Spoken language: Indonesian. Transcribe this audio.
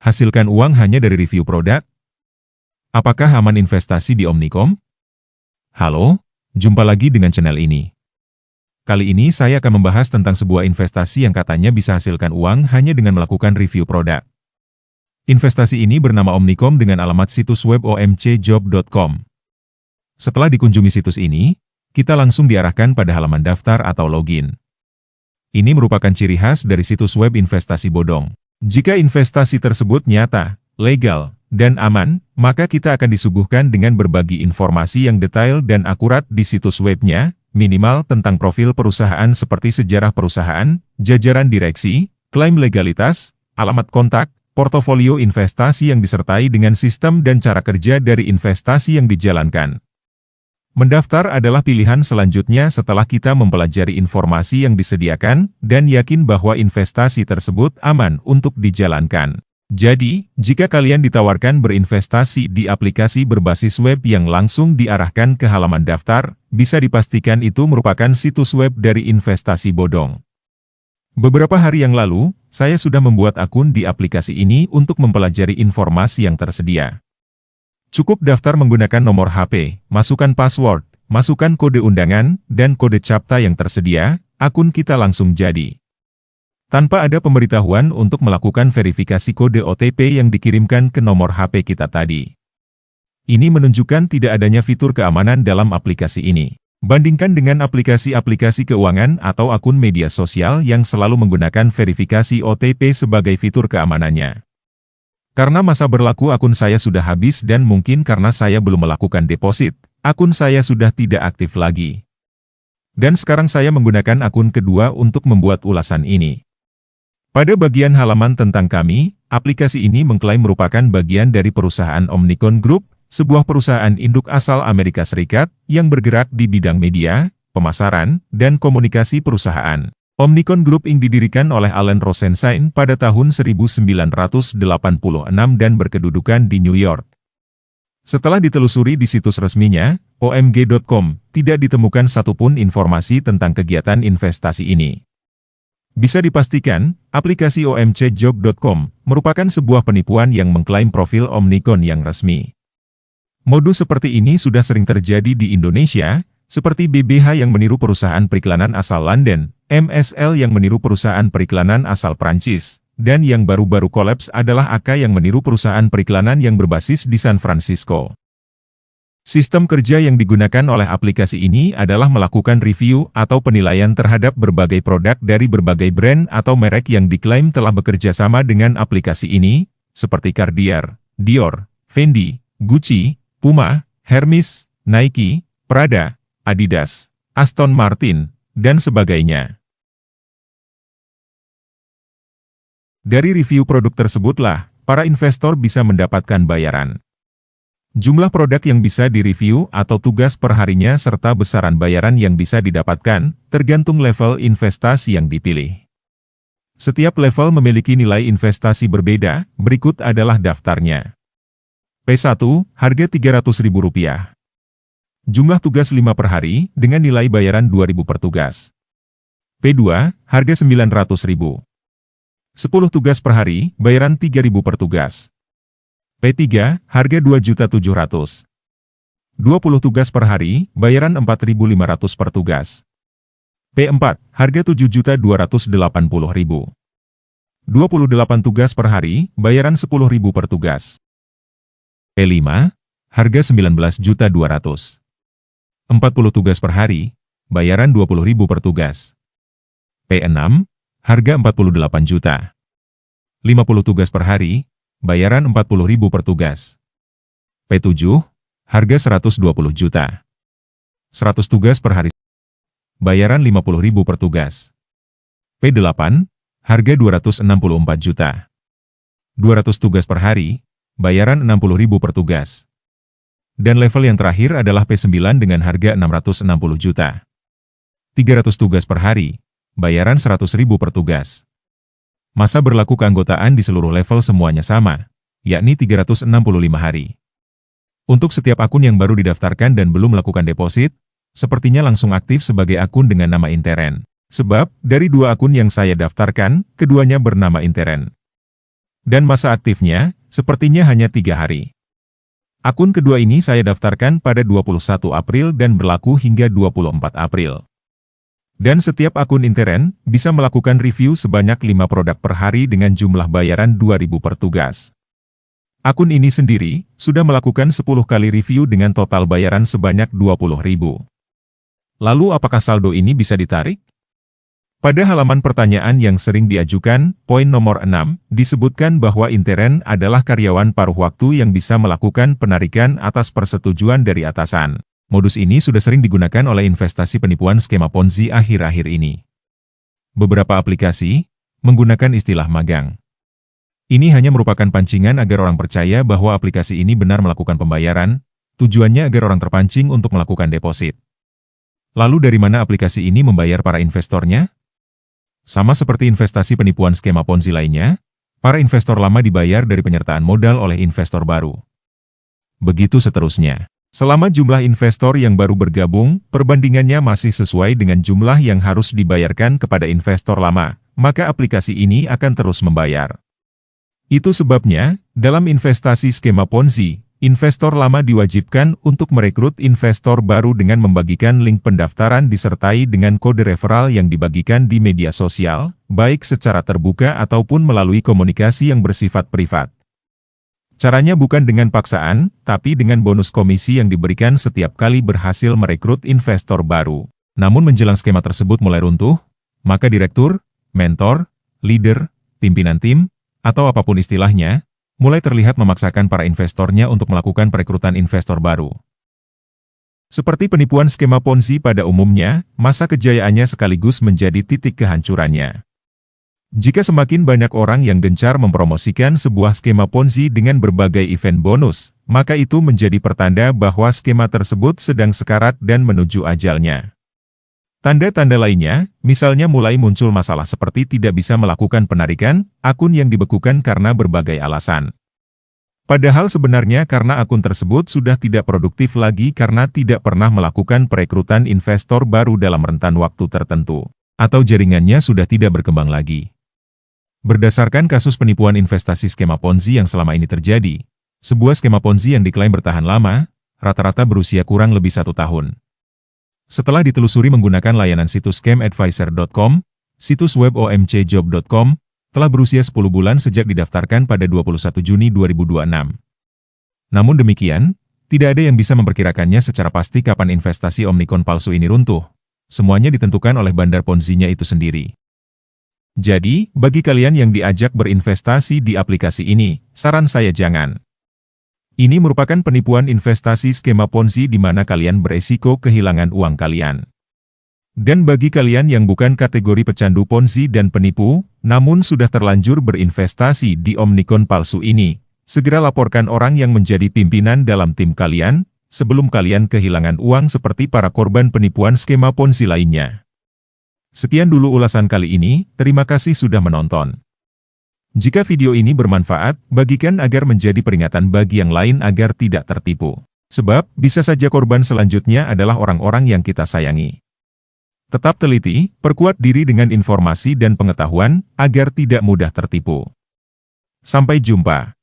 Hasilkan uang hanya dari review produk? Apakah aman investasi di Omnicom? Halo, jumpa lagi dengan channel ini. Kali ini saya akan membahas tentang sebuah investasi yang katanya bisa hasilkan uang hanya dengan melakukan review produk. Investasi ini bernama Omnicom dengan alamat situs web omcjob.com. Setelah dikunjungi situs ini, kita langsung diarahkan pada halaman daftar atau login. Ini merupakan ciri khas dari situs web investasi bodong. Jika investasi tersebut nyata, legal, dan aman, maka kita akan disuguhkan dengan berbagi informasi yang detail dan akurat di situs webnya, minimal tentang profil perusahaan seperti sejarah perusahaan, jajaran direksi, klaim legalitas, alamat kontak, portofolio investasi yang disertai dengan sistem dan cara kerja dari investasi yang dijalankan. Mendaftar adalah pilihan selanjutnya setelah kita mempelajari informasi yang disediakan dan yakin bahwa investasi tersebut aman untuk dijalankan. Jadi, jika kalian ditawarkan berinvestasi di aplikasi berbasis web yang langsung diarahkan ke halaman daftar, bisa dipastikan itu merupakan situs web dari investasi bodong. Beberapa hari yang lalu, saya sudah membuat akun di aplikasi ini untuk mempelajari informasi yang tersedia. Cukup daftar menggunakan nomor HP, masukkan password, masukkan kode undangan, dan kode CAPTCHA yang tersedia, akun kita langsung jadi. Tanpa ada pemberitahuan untuk melakukan verifikasi kode OTP yang dikirimkan ke nomor HP kita tadi. Ini menunjukkan tidak adanya fitur keamanan dalam aplikasi ini. Bandingkan dengan aplikasi-aplikasi keuangan atau akun media sosial yang selalu menggunakan verifikasi OTP sebagai fitur keamanannya. Karena masa berlaku akun saya sudah habis dan mungkin karena saya belum melakukan deposit, akun saya sudah tidak aktif lagi. Dan sekarang saya menggunakan akun kedua untuk membuat ulasan ini. Pada bagian halaman tentang kami, aplikasi ini mengklaim merupakan bagian dari perusahaan Omnicom Group, sebuah perusahaan induk asal Amerika Serikat yang bergerak di bidang media, pemasaran, dan komunikasi perusahaan. Omnicom Group Inc. didirikan oleh Allen Rosenstein pada tahun 1986 dan berkedudukan di New York. Setelah ditelusuri di situs resminya, omg.com, tidak ditemukan satupun informasi tentang kegiatan investasi ini. Bisa dipastikan, aplikasi omcjob.com merupakan sebuah penipuan yang mengklaim profil Omnicom yang resmi. Modus seperti ini sudah sering terjadi di Indonesia, seperti BBH yang meniru perusahaan periklanan asal London, MSL yang meniru perusahaan periklanan asal Prancis, dan yang baru-baru kolaps adalah AK yang meniru perusahaan periklanan yang berbasis di San Francisco. Sistem kerja yang digunakan oleh aplikasi ini adalah melakukan review atau penilaian terhadap berbagai produk dari berbagai brand atau merek yang diklaim telah bekerja sama dengan aplikasi ini, seperti Cartier, Dior, Fendi, Gucci, Puma, Hermes, Nike, Prada, Adidas, Aston Martin, dan sebagainya. Dari review produk tersebutlah, para investor bisa mendapatkan bayaran. Jumlah produk yang bisa direview atau tugas perharinya serta besaran bayaran yang bisa didapatkan, tergantung level investasi yang dipilih. Setiap level memiliki nilai investasi berbeda, berikut adalah daftarnya. P1, harga Rp300.000. Jumlah tugas 5 per hari, dengan nilai bayaran Rp2.000 per tugas. P2, harga Rp900.000. 10 tugas per hari, bayaran Rp3.000 per tugas. P3, harga Rp2.700.000. 20 tugas per hari, bayaran Rp4.500 per tugas. P4, harga Rp7.280.000. 28 tugas per hari, bayaran Rp10.000 per tugas. P5, harga Rp19.200.000. 40 tugas per hari, bayaran Rp20.000 per tugas. P6, harga Rp48 juta. 50 tugas per hari, bayaran Rp40.000 per tugas. P7, harga Rp120 juta. 100 tugas per hari, bayaran Rp50.000 per tugas. P8, harga Rp264 juta. 200 tugas per hari, bayaran Rp60.000 per tugas. Dan level yang terakhir adalah P9 dengan harga Rp660 juta. 300 tugas per hari, bayaran Rp100.000 per tugas. Masa berlaku keanggotaan di seluruh level semuanya sama, yakni 365 hari. Untuk setiap akun yang baru didaftarkan dan belum melakukan deposit, sepertinya langsung aktif sebagai akun dengan nama Interen. Sebab, dari 2 akun yang saya daftarkan, keduanya bernama Interen. Dan masa aktifnya, sepertinya hanya 3 hari. Akun kedua ini saya daftarkan pada 21 April dan berlaku hingga 24 April. Dan setiap akun intern bisa melakukan review sebanyak 5 produk per hari dengan jumlah bayaran 2.000 per tugas. Akun ini sendiri sudah melakukan 10 kali review dengan total bayaran sebanyak 20.000. Lalu apakah saldo ini bisa ditarik? Pada halaman pertanyaan yang sering diajukan, poin nomor 6, disebutkan bahwa intern adalah karyawan paruh waktu yang bisa melakukan penarikan atas persetujuan dari atasan. Modus ini sudah sering digunakan oleh investasi penipuan skema Ponzi akhir-akhir ini. Beberapa aplikasi menggunakan istilah magang. Ini hanya merupakan pancingan agar orang percaya bahwa aplikasi ini benar melakukan pembayaran, tujuannya agar orang terpancing untuk melakukan deposit. Lalu dari mana aplikasi ini membayar para investornya? Sama seperti investasi penipuan skema Ponzi lainnya, para investor lama dibayar dari penyertaan modal oleh investor baru. Begitu seterusnya. Selama jumlah investor yang baru bergabung, perbandingannya masih sesuai dengan jumlah yang harus dibayarkan kepada investor lama, maka aplikasi ini akan terus membayar. Itu sebabnya, dalam investasi skema Ponzi, investor lama diwajibkan untuk merekrut investor baru dengan membagikan link pendaftaran disertai dengan kode referral yang dibagikan di media sosial, baik secara terbuka ataupun melalui komunikasi yang bersifat privat. Caranya bukan dengan paksaan, tapi dengan bonus komisi yang diberikan setiap kali berhasil merekrut investor baru. Namun menjelang skema tersebut mulai runtuh, maka direktur, mentor, leader, pimpinan tim, atau apapun istilahnya, mulai terlihat memaksakan para investornya untuk melakukan perekrutan investor baru. Seperti penipuan skema Ponzi pada umumnya, masa kejayaannya sekaligus menjadi titik kehancurannya. Jika semakin banyak orang yang gencar mempromosikan sebuah skema Ponzi dengan berbagai event bonus, maka itu menjadi pertanda bahwa skema tersebut sedang sekarat dan menuju ajalnya. Tanda-tanda lainnya, misalnya mulai muncul masalah seperti tidak bisa melakukan penarikan, akun yang dibekukan karena berbagai alasan. Padahal sebenarnya karena akun tersebut sudah tidak produktif lagi karena tidak pernah melakukan perekrutan investor baru dalam rentan waktu tertentu, atau jaringannya sudah tidak berkembang lagi. Berdasarkan kasus penipuan investasi skema Ponzi yang selama ini terjadi, sebuah skema Ponzi yang diklaim bertahan lama, rata-rata berusia kurang lebih 1 tahun. Setelah ditelusuri menggunakan layanan situs scamadvisor.com, situs web omcjob.com, telah berusia 10 bulan sejak didaftarkan pada 21 Juni 2026. Namun demikian, tidak ada yang bisa memperkirakannya secara pasti kapan investasi Omnicom palsu ini runtuh. Semuanya ditentukan oleh bandar Ponzi-nya itu sendiri. Jadi, bagi kalian yang diajak berinvestasi di aplikasi ini, saran saya jangan. Ini merupakan penipuan investasi skema Ponzi di mana kalian beresiko kehilangan uang kalian. Dan bagi kalian yang bukan kategori pecandu Ponzi dan penipu, namun sudah terlanjur berinvestasi di Omnicom palsu ini, segera laporkan orang yang menjadi pimpinan dalam tim kalian, sebelum kalian kehilangan uang seperti para korban penipuan skema Ponzi lainnya. Sekian dulu ulasan kali ini, terima kasih sudah menonton. Jika video ini bermanfaat, bagikan agar menjadi peringatan bagi yang lain agar tidak tertipu. Sebab, bisa saja korban selanjutnya adalah orang-orang yang kita sayangi. Tetap teliti, perkuat diri dengan informasi dan pengetahuan, agar tidak mudah tertipu. Sampai jumpa.